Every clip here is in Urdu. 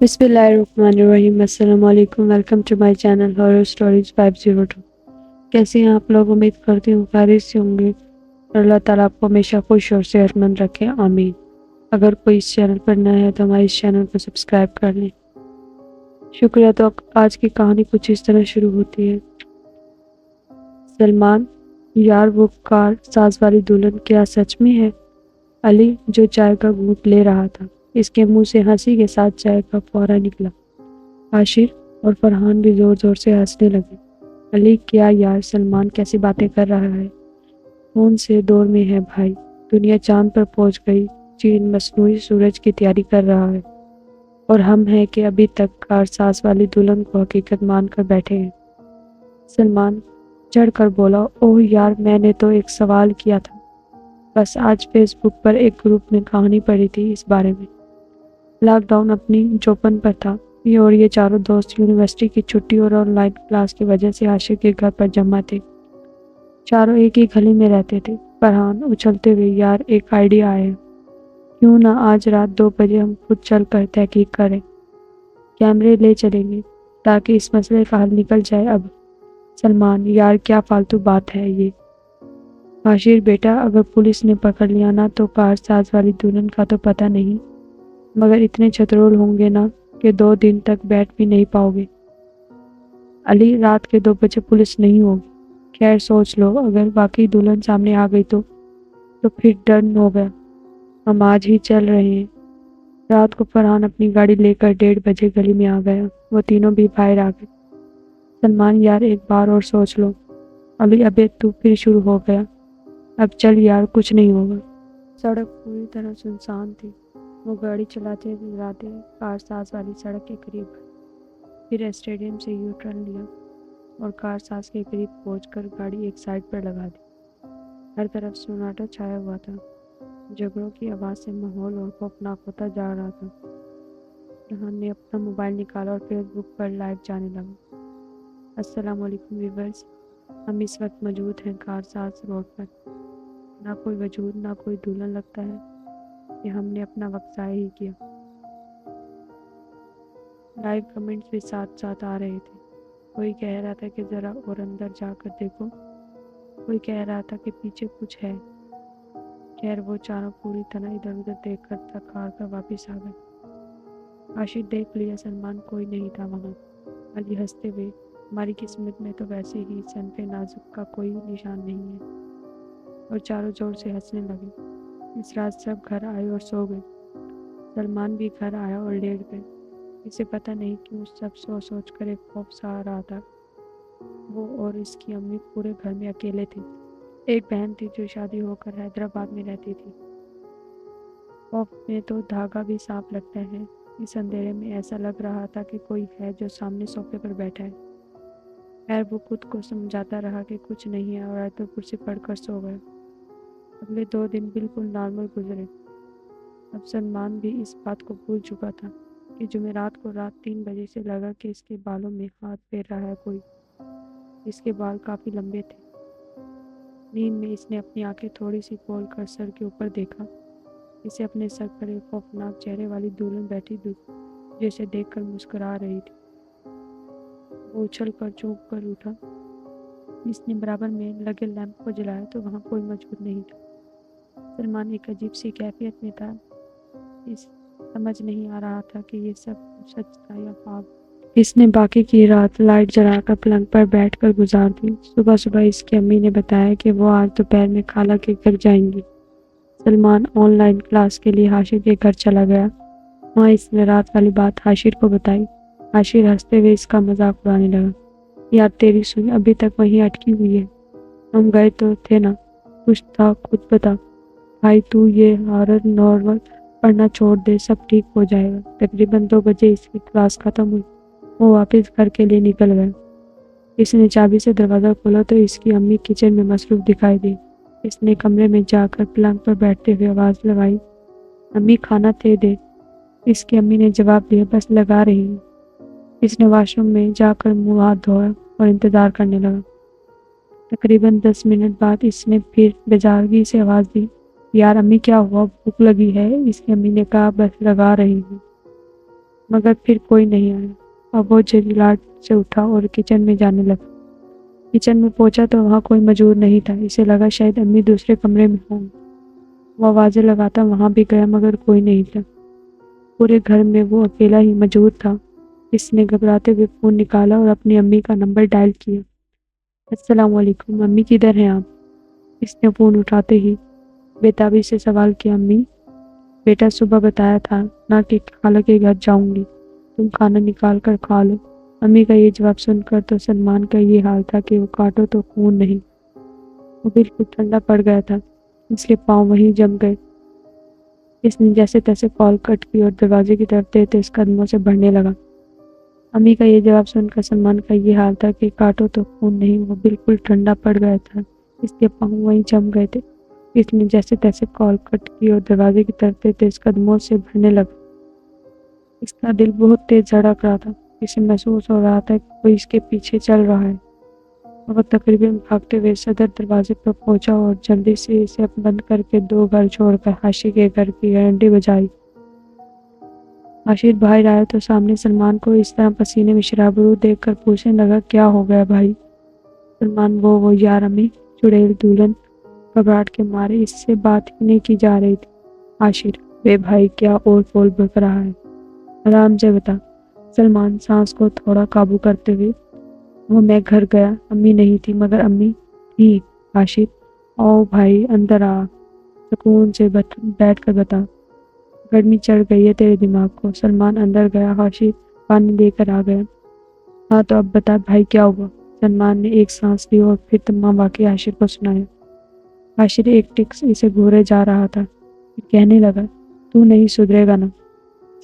بسم اللہ الرحمن الرحیم۔ السلام علیکم، welcome to my channel horror stories 502۔ کیسے ہیں آپ لوگ؟ امید کرتی ہوں خیریت سے ہوں گے اور اللہ تعالیٰ آپ کو ہمیشہ خوش اور صحت مند رکھے، آمین۔ اگر کوئی اس چینل پر نیا ہے تو ہمارے اس چینل کو سبسکرائب کر لیں۔ شکریہ۔ تو آج کی کہانی کچھ اس طرح شروع ہوتی ہے۔ سلمان، یار وہ کار ساز والی دلہن کیا سچ میں ہے؟ علی جو چائے کا گھونٹ لے رہا تھا، اس کے منہ سے ہنسی کے ساتھ چائے کا فوارہ نکلا۔ عاشر اور فرحان بھی زور زور سے ہنسنے لگے۔ علی، کیا یار سلمان کیسی باتیں کر رہا ہے؟ کون سے دور میں ہے بھائی؟ دنیا چاند پر پہنچ گئی، چین مصنوعی سورج کی تیاری کر رہا ہے، اور ہم ہیں کہ ابھی تک کارساز والی دلہن کو حقیقت مان کر بیٹھے ہیں۔ سلمان چڑھ کر بولا، اوہ یار، میں نے تو ایک سوال کیا تھا، بس آج فیس بک پر ایک گروپ میں کہانی پڑھی تھی اس بارے میں۔ لاک ڈاؤن اپنی چوپن پر تھا، اور یہ چاروں دوست یونیورسٹی کی چھٹی اور آن لائن کلاس کی وجہ سے عاشر کے گھر پر جمع تھے۔ چاروں ایک ہی گلی میں رہتے تھے۔ فرحان اچھلتے ہوئے، یار ایک آئیڈیا آیا، کیوں نہ آج رات 2 بجے ہم خود چل کر تحقیق کریں؟ کیمرے لے چلیں گے تاکہ اس مسئلے کا حل نکل جائے اب۔ سلمان، یار کیا فالتو بات ہے یہ؟ عاشر بیٹا، اگر پولیس نے پکڑ لیا نا تو کار ساز والی دلہن کا تو پتہ نہیں، مگر اتنے چترول ہوں گے نا کہ 2 دن تک بیٹھ بھی نہیں پاؤ گے۔ علی، رات کے 2 بجے پولیس نہیں ہوگی۔ خیر سوچ لو، اگر واقعی دلہن سامنے آ گئی تو پھر ڈن ہو گیا۔ ہم آج ہی چل رہے ہیں۔ رات کو فرحان اپنی گاڑی لے کر 1:30 بجے گلی میں آ گیا۔ وہ تینوں بھی باہر آ گئے۔ سلمان، یار ایک بار اور سوچ لو۔ ابھی ابے تو پھر شروع ہو گیا۔ اب چل یار، کچھ نہیں ہوگا۔ سڑک پوری طرح سنسان تھی۔ وہ گاڑی چلاتے کار ساز والی سڑک کے قریب آئے، پھر اسٹیڈیم سے یو ٹرن لیا اور کار ساز کے قریب پہنچ کر گاڑی ایک سائڈ پر لگا دی۔ ہر طرف سناٹا چھایا ہوا تھا۔ جھگڑوں کی آواز سے ماحول اور خوفناک ہوتا جا رہا تھا۔ فرحان نے اپنا موبائل نکالا اور فیس بک پر لائیو جانے لگا۔ السلام علیکم ویورز، ہم اس وقت موجود ہیں کار ساز روڈ پر۔ نہ کوئی وجود، نہ کوئی دلہن، لگتا ہے کہ ہم نے اپنا وقت ضائع ہی کیا۔ لائیو کمنٹس بھی ساتھ ساتھ آ رہے تھے۔ کوئی کہہ رہا تھا کہ ذرا اور اندر جا کر دیکھو، کوئی کہہ رہا تھا کہ پیچھے کچھ ہے۔ خیر وہ چاروں پوری طرح ادھر ادھر دیکھ کر تھکار کر واپس آ گئے۔ عاشر، دیکھ لیا سلمان، کوئی نہیں تھا وہاں۔ علی ہنستے ہوئے، ہماری قسمت میں تو ویسے ہی صنف نازک کا کوئی نشان نہیں ہے، اور چاروں زور سے ہنسنے لگے۔ اس رات سب گھر آئے اور سو گئے۔ سلمان بھی گھر آیا اور لیٹ گئے۔ اسے پتہ نہیں کیوں سب سوچ کر ایک خوف سا آ رہا تھا۔ وہ اور اس کی امی پورے گھر میں اکیلے تھے۔ ایک بہن تھی جو شادی ہو کر حیدرآباد میں رہتی تھی۔ خوف میں تو دھاگا بھی صاف لگتا ہے۔ اس اندھیرے میں ایسا لگ رہا تھا کہ کوئی ہے جو سامنے صوفے پر بیٹھا ہے۔ خیر وہ خود کو سمجھاتا رہا کہ کچھ نہیں ہے اور آیت الکرسی پڑھ کر سو گیا۔ اگلے 2 دن بالکل نارمل گزرے۔ اب سلمان بھی اس بات کو بھول چکا تھا کہ جمعرات کو رات 3 بجے سے لگا کہ اس کے بالوں میں ہاتھ پھیر رہا ہے کوئی۔ اس کے بال کافی لمبے تھے۔ نیند میں اس نے اپنی آنکھیں تھوڑی سی کھول کر سر کے اوپر دیکھا۔ اسے اپنے سر پر ایک خوفناک چہرے والی دلہن بیٹھی جسے دیکھ کر مسکرا رہی تھی۔ وہ اچھل کر چونک کر اٹھا۔ اس نے برابر میں لگے لیمپ کو جلایا تو وہاں کوئی موجود نہیں تھا۔ سلمان ایک عجیب سی کیفیت میں تھا۔ سمجھ نہیں آ رہا تھا کہ یہ سب سچ تھا یا خواب۔ اس نے باقی کی رات لائٹ جلا کر پلنگ پر بیٹھ کر گزار دی۔ صبح اس کی امی نے بتایا کہ وہ آج دوپہر میں خالہ کے گھر جائیں گی۔ سلمان آن لائن کلاس کے لیے عاشر کے گھر چلا گیا۔ وہاں اس نے رات والی بات عاشر کو بتائی۔ عاشر ہنستے ہوئے اس کا مذاق اڑانے لگا، یار تیری سوئی ابھی تک وہیں اٹکی ہوئی ہے۔ ہم گئے تو تھے نا، کچھ تھا خود بتا۔ بھائی تو یہ ہارر ناول پڑھنا چھوڑ دے، سب ٹھیک ہو جائے گا۔ تقریباً 2 بجے اس کی کلاس ختم ہوئی۔ وہ واپس گھر کے لیے نکل گیا۔ اس نے چابی سے دروازہ کھولا تو اس کی امی کچن میں مصروف دکھائی دی۔ اس نے کمرے میں جا کر پلنگ پر بیٹھتے ہوئے آواز لگائی، امی کھانا دے۔ اس کی امی نے جواب دیا، بس لگا رہی ہوں۔ اس نے واش روم میں جا کر منہ ہاتھ دھویا اور انتظار کرنے لگا۔ تقریباً 10 منٹ بعد اس نے پھر بیزارگی سے آواز دی، یار امی کیا ہوا، بھوک لگی ہے؟ اس کی امی نے کہا، بس لگا رہی ہوں۔ مگر پھر کوئی نہیں آیا۔ اب وہ جھنجھلاہٹ سے اٹھا اور کچن میں جانے لگا۔ کچن میں پہنچا تو وہاں کوئی موجود نہیں تھا۔ اسے لگا شاید امی دوسرے کمرے میں ہوں۔ وہ آوازیں لگاتا وہاں بھی گیا مگر کوئی نہیں تھا۔ پورے گھر میں وہ اکیلا ہی موجود تھا۔ اس نے گھبراتے ہوئے فون نکالا اور اپنی امی کا نمبر ڈائل کیا۔ السلام علیکم، امی کدھر ہیں آپ؟ اس نے فون اٹھاتے ہی بےتابی سے سوال کیا۔ امی؟ بیٹا صبح بتایا تھا نہ کہ خالہ کے گھر جاؤں گی، تم کھانا نکال کر کھا لو۔ امی کا یہ جواب سن کر تو سلمان کا یہ حال تھا کہ وہ کاٹو تو خون نہیں۔ وہ بالکل ٹھنڈا پڑ گیا تھا، اس کے پاؤں وہیں جم گئے۔ اس نے جیسے تیسے کال کٹ کی اور دروازے کی طرف تیز تیز قدموں سے بڑھنے لگا۔ امی کا یہ جواب سن کر سلمان کا یہ حال تھا کہ کاٹو تو خون نہیں۔ وہ بالکل ٹھنڈا پڑ گیا تھا، اس کے پاؤں وہیں جم گئے تھے۔ اس نے جیسے تیسے کال کٹ کی اور دروازے کی طرف تیز تیز قدموں سے بڑھنے لگا۔ اس کا دل بہت تیز دھڑک رہا تھا۔ اسے محسوس ہو رہا تھا کہ کوئی اس کے پیچھے چل رہا ہے۔ وہ تقریباً بھاگتے ہوئے صدر دروازے پر پہنچا اور جلدی سے اسے بند کر کے 2 گھر چھوڑ کر حاشی کے گھر کی گھنٹی بجائی۔ حاشر باہر آیا تو سامنے سلمان کو اس طرح پسینے میں شرابور دیکھ کر پوچھنے لگا، کیا ہو گیا بھائی؟ سلمان وہ یار امی، چڑیل دلہن گھبراہٹ کے مارے اس سے بات ہی نہیں کی جا رہی تھی۔ حاشر، بے بھائی کیا اور پول بک رہا ہے، آرام سے بتا۔ سلمان سانس کو تھوڑا قابو کرتے ہوئے، وہ میں گھر گیا، امی نہیں تھی مگر امی تھی۔ حاشر، او بھائی اندر آ، سکون سے بیٹھ کر بتا، گرمی چڑھ گئی ہے تیرے دماغ کو۔ سلمان اندر گیا، حاشر پانی لے کر آ گیا۔ ہاں تو اب بتا بھائی کیا ہوا؟ سلمان نے ایک سانس لی اور پھر تمام واقعہ حاشر کو سنایا۔ حاشر ایک ٹک اسے گھورے جا رہا تھا، پھر کہنے لگا، تو نہیں سدھرے گا نا؟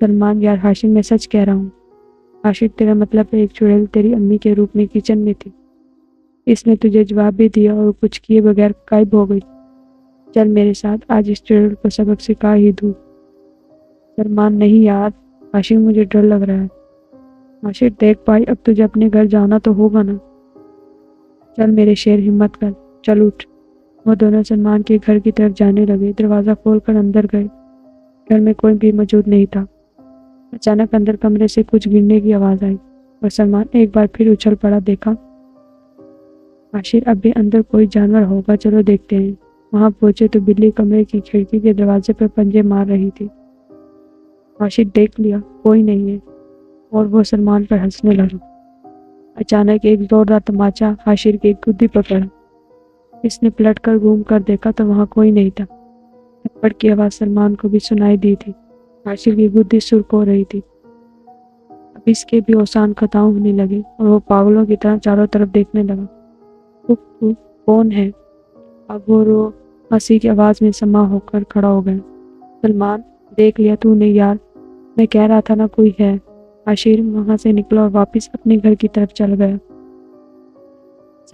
سلمان، یار حاشر میں سچ کہہ رہا ہوں۔ حاشر، تیرا مطلب ہے ایک چڑیل تیری امی کے روپ میں کچن میں تھی، اس نے تجھے جواب بھی دیا اور کچھ کیے بغیر غائب ہو گئی؟ چل میرے ساتھ، آج اس چڑیل کو سبق سکھا ہی دوں۔ سلمان، نہیں یار حاشر، مجھے ڈر لگ رہا ہے۔ حاشر، دیکھ بھائی اب تجھے اپنے گھر جانا تو ہوگا نا؟ چل میرے شیر ہمت کر، چل اٹھ۔ وہ دونوں سلمان کے گھر کی طرف جانے لگے۔ دروازہ کھول کر اندر گئے۔ گھر میں کوئی بھی موجود نہیں تھا۔ اچانک اندر کمرے سے کچھ گرنے کی آواز آئی اور سلمان ایک بار پھر اچھل پڑا۔ دیکھا حاشر، اب بھی اندر کوئی جانور ہوگا، چلو دیکھتے ہیں۔ وہاں پہنچے تو بلی کمرے کی کھڑکی کے دروازے پر پنجے مار رہی تھی۔ حاشر، دیکھ لیا کوئی نہیں ہے، اور وہ سلمان پر ہنسنے لگا۔ اچانک ایک زوردار تماچا حاشر کی گدی پر پڑا۔ اس نے پلٹ کر گھوم کر دیکھا تو وہاں کوئی نہیں تھا۔ تھپڑ کی آواز سلمان کو بھی سنائی دی تھی۔ حاشر کی گدی سرخ ہو رہی تھی۔ اب اس کے بھی اوسان ختم ہونے لگے اور وہ پاگلوں کی طرح چاروں طرف دیکھنے لگا۔ کون ہے؟ اب وہ ہنسی کی آواز میں سما ہو کر کھڑا ہو گیا۔ سلمان، دیکھ لیا تو نے یار، میں کہہ رہا تھا نا کوئی ہے۔ حاشر وہاں سے نکلا اور واپس اپنے گھر کی طرف چل گیا۔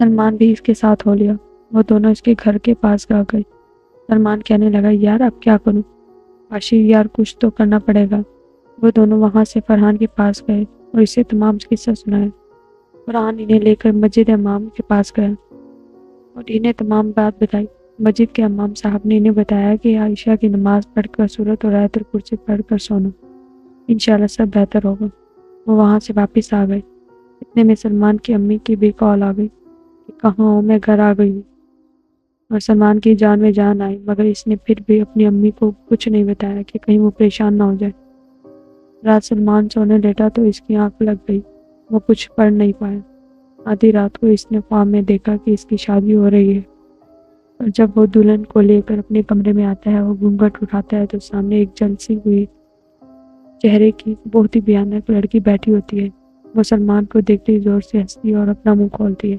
سلمان بھی اس کے ساتھ ہو لیا۔ وہ دونوں اس کے گھر کے پاس آ گئے۔ سلمان کہنے لگا، یار اب کیا کروں؟ حاشر، یار کچھ تو کرنا پڑے گا۔ وہ دونوں وہاں سے فرحان کے پاس گئے اور اسے تمام قصہ سنایا۔ فرحان انہیں لے کر مسجد امام کے پاس گیا اور انہیں تمام بات بتائی۔ مسجد کے امام صاحب نے انہیں بتایا کہ عائشہ کی نماز پڑھ کر سورۃ اور آیت الکرسی پڑھ کر سونا، انشاءاللہ سب بہتر ہوگا۔ وہ وہاں سے واپس آ گئے۔ اتنے میں سلمان کی امی کی بھی کال آ گئی کہ کہاں ہو، میں گھر آ گئی ہوں۔ اور سلمان کی جان میں جان آئی، مگر اس نے پھر بھی اپنی امی کو کچھ نہیں بتایا کہ کہیں وہ پریشان نہ ہو جائے۔ رات سلمان سونے لیٹا تو اس کی آنکھ لگ گئی، وہ کچھ پڑھ نہیں پایا۔ آدھی رات کو اس نے خواب میں دیکھا کہ اس کی شادی ہو رہی ہے، اور جب وہ دلہن کو لے کر اپنے کمرے میں آتا ہے، وہ گھونگھٹ اٹھاتا ہے تو سامنے ایک جلسی ہوئی چہرے کی بہت ہی بھیانک لڑکی بیٹھی ہوتی ہے۔ وہ سلمان کو دیکھتے ہی زور سے ہنستی ہے اور اپنا منہ کھولتی ہے۔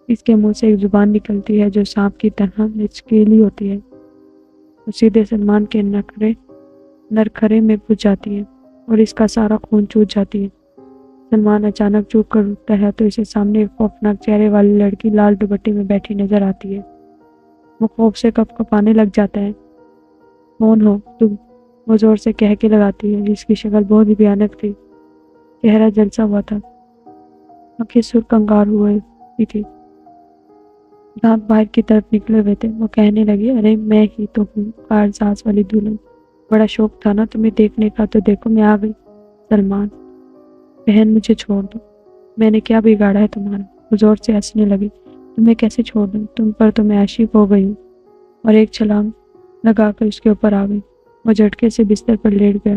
اس کے منہ سے ایک زبان نکلتی ہے جو سانپ کی طرح لچکیلی ہوتی ہے، وہ سیدھے سلمان کے نرخرے میں گھس جاتی ہے اور اس کا سارا خون چوس جاتی ہے۔ سلمان اچانک چوک کر اٹھتا ہے تو اسے سامنے ایک خوفناک چہرے والی لڑکی لال دوپٹے میں بیٹھی نظر آتی ہے۔ وہ خوف سے کپ کپانے لگ جاتا ہے۔ کون ہو تم؟ وہ زور سے کہہ کے لگاتی ہے۔ جس کی شکل بہت ہی بھیانک تھی، چہرہ جلسا ہوا تھا، آنکھیں سرخ انگار ہوئی تھی، دانت باہر کی طرف نکلے ہوئے تھے۔ وہ کہنے لگی، ارے میں ہی تو ہوں، کارزاز والی دلہن، بڑا شوق تھا نا تمہیں دیکھنے کا، تو دیکھو میں آ گئی۔ سلمان: بہن مجھے چھوڑ دو، میں نے کیا بگاڑا ہے تمہارا؟ وہ زور سے ہنسنے لگی: تمہیں کیسے چھوڑ دوں، تم پر تو میں عاشق ہو گئی ہوں، اور ایک چھلانگ لگا کر اس کے اوپر آ گئی۔ وہ جھٹکے سے بستر پر لیٹ گیا۔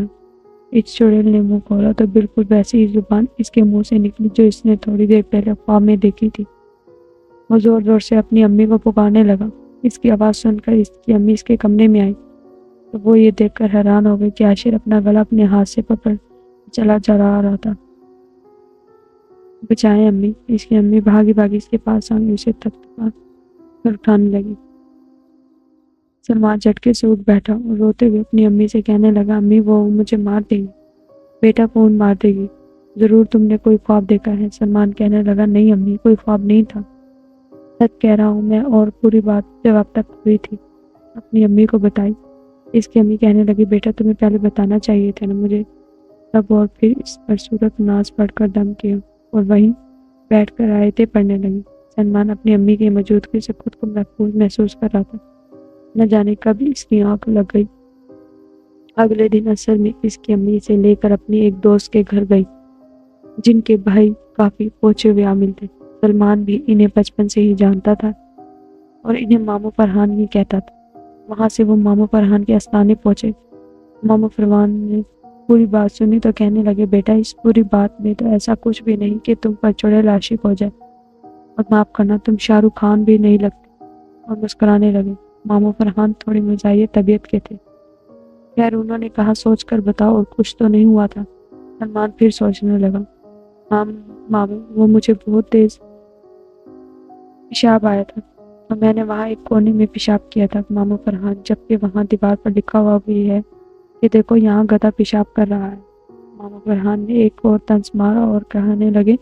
اس چڑیل نے منہ کھولا تو بالکل ویسی ہی زبان اس کے منہ سے نکلی جو اس نے تھوڑی دیر پہلے خواب میں دیکھی تھی۔ وہ زور زور سے اپنی امی کو پکارنے لگا۔ اس کی آواز سن کر اس کی امی اس کے کمرے میں آئی تو وہ یہ دیکھ کر حیران ہو گئی کہ عاشر اپنا گلا اپنے ہاتھ سے پکڑ چلا جا رہا تھا۔ بچائیں امی! اس کی امی بھاگی بھاگی اس کے پاس آئی، اسے تھپتھپا کر اٹھانے لگی۔ سلمان جھٹکے سے اٹھ بیٹھا اور روتے ہوئے اپنی امی سے کہنے لگا: امی، وہ مجھے مار دے گی۔ بیٹا، کون مار دے گی؟ ضرور تم نے کوئی خواب دیکھا ہے۔ سلمان کہنے لگا: نہیں امی، کوئی خواب نہیں تھا، سچ کہہ رہا ہوں میں، اور پوری بات جب اب تک ہوئی تھی اپنی امی کو بتائی۔ اس کی امی کہنے لگی: بیٹا، تمہیں پہلے بتانا چاہیے تھا نا مجھے تب، اور پھر اس پر صورت ناز پڑھ کر دم کیا اور وہیں بیٹھ کر آیتیں پڑھنے لگی۔ سلمان اپنی امی کی موجودگی سے خود کو محفوظ محسوس کر رہا تھا۔ نہ جانے کب اس کی آنکھ لگ گئی۔ اگلے دن اصل میں اس کی امی اسے لے کر اپنی ایک دوست کے گھر گئی جن کے بھائی کافی پہنچے ہوئے عامل تھے۔ سلمان بھی انہیں بچپن سے ہی جانتا تھا اور انہیں ماموں فرحان ہی کہتا تھا۔ وہاں سے وہ ماموں فرحان کے آستانے پہنچے۔ ماموں فرحان نے پوری بات سنی تو کہنے لگے: بیٹا، اس پوری بات میں تو ایسا کچھ بھی نہیں کہ تم پر چڑیل عاشق ہو جائے، اور معاف کرنا، تم شاہ رخ خان بھی نہیں لگتے، اور مسکرانے لگے۔ ماموں فرحان تھوڑی مزاحیہ طبیعت کے تھے۔ خیر، انہوں نے کہا: سوچ کر بتاؤ، اور کچھ تو نہیں ہوا تھا؟ سلمان پھر سوچنے لگا: ماموں، وہ مجھے بہت تیز پیشاب آیا تھا اور میں نے وہاں ایک کونے میں پیشاب کیا تھا۔ ماموں فرحان: جبکہ وہاں دیوار پر لکھا ہوا بھی ہے کہ دیکھو یہاں گدھا پیشاب کر رہا ہے۔ ماموں فرحان نے ایک اور طنز مارا اور کہنے لگے: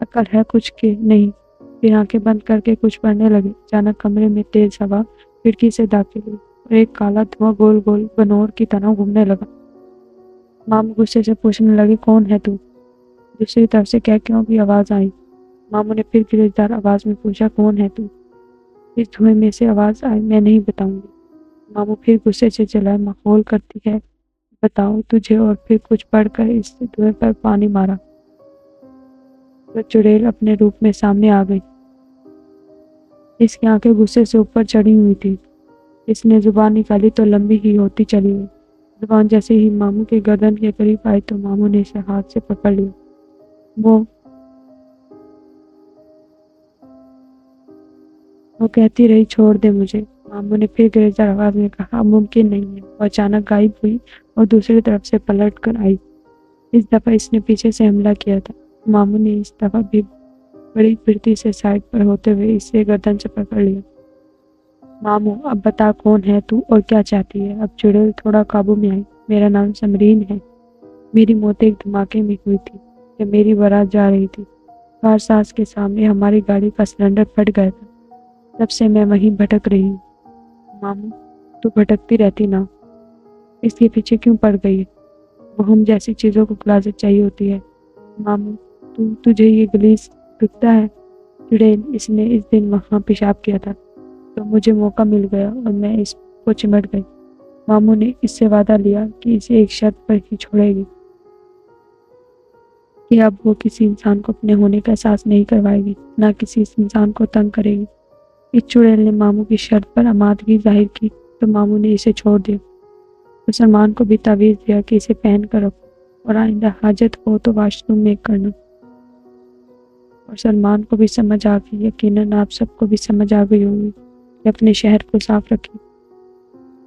عقل ہے کچھ کہ نہیں؟ پھر آنکھیں بند کر کے کچھ پڑھنے لگے۔ اچانک کمرے میں تیز ہوا کھڑکی سے داخل ہوئی اور ایک کالا دھواں گول گول بنور کی طرح گھومنے لگا۔ ماموں غصے سے پوچھنے لگے: کون ہے تو؟ دوسری طرف سے کہکیوں کی آواز آئی۔ ماموں نے پھر گرجدار آواز میں پوچھا: کون ہے تو؟ اس دھوئیں میں سے آواز آئی: میں نہیں بتاؤں گی۔ ماموں پھر غصے سے چلائے: مخول کرتی ہے، بتاؤ تجھے، اور پھر کچھ پڑھ کر اس دھوئیں پر پانی مارا۔ وہ چڑیل اپنے روپ میں سامنے آ گئی۔ اس کی آنکھیں غصے سے اوپر چڑھی ہوئی تھی۔ اس نے زبان نکالی تو لمبی ہی ہوتی چلی گئی۔ زبان جیسے ہی ماموں کے گردن کے قریب آئی تو ماموں نے اسے ہاتھ سے پکڑ لیا۔ وہ کہتی رہی: چھوڑ دے مجھے۔ ماموں نے پھر گرجدار آواز میں کہا: ممکن نہیں ہے۔ وہ اچانک غائب ہوئی اور دوسری طرف سے پلٹ کر آئی۔ اس دفعہ اس نے پیچھے سے حملہ کیا تھا۔ ماموں نے اس دفعہ بھی بڑی پھرتی سے سائڈ پر ہوتے ہوئے اسے گردن سے پکڑ لیا۔ ماموں، اب بتا کون ہے تو اور کیا چاہتی ہے؟ اب چڑیل تھوڑا قابو میں آئی۔ میرا نام سمرین ہے۔ میری موت ایک دھماکے میں ہوئی تھی جب میری بارات جا رہی تھی۔ کار ساز کے سامنے ہماری گاڑی کا سلنڈر پھٹ گیا تھا، تب سے میں وہیں بھٹک رہی ہوں۔ ماموں، تو بھٹکتی رہتی نا، اس کے پیچھے کیوں پڑ گئی ہے؟ وہ ہم جیسی چیزوں کو کلازت چاہیے ہوتی ہے۔ ماموں، تجھے یہ گلیس دکھتا ہے؟ چڑیل: اس نے اس دن وہاں پیشاب کیا تھا تو مجھے موقع مل گیا اور میں اس کو چمٹ گئی۔ ماموں نے اس سے وعدہ لیا کہ اسے ایک شرط پر ہی چھوڑے گی، کہ اب وہ کسی انسان کو اپنے ہونے کا احساس نہیں کروائے گی، نہ کسی انسان کو تنگ کرے گی۔ اس چڑیل نے ماموں کی شرط پر آمادگی ظاہر کی تو ماموں نے اسے چھوڑ دیا اور سلمان کو بھی تعویذ دیا کہ اسے پہن کر رکھو اور آئندہ حاجت ہو تو واش روم میں کرنا۔ اور سلمان کو بھی سمجھ آ گئی، یقیناً آپ سب کو بھی سمجھ آ گئی ہوگی کہ اپنے شہر کو صاف رکھیں۔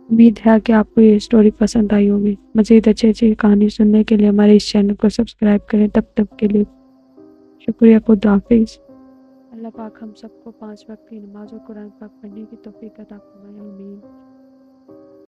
امید ہے کہ آپ کو یہ اسٹوری پسند آئی ہوگی۔ مزید اچھی کہانی سننے کے لیے ہمارے اس چینل کو سبسکرائب کریں۔ تب تک کے لیے شکریہ، خدا حافظ۔ اللہ پاک ہم سب کو 5 وقت کی نماز اور قرآن پاک پڑھنے کی توفیق عطا فرمائے، آمین۔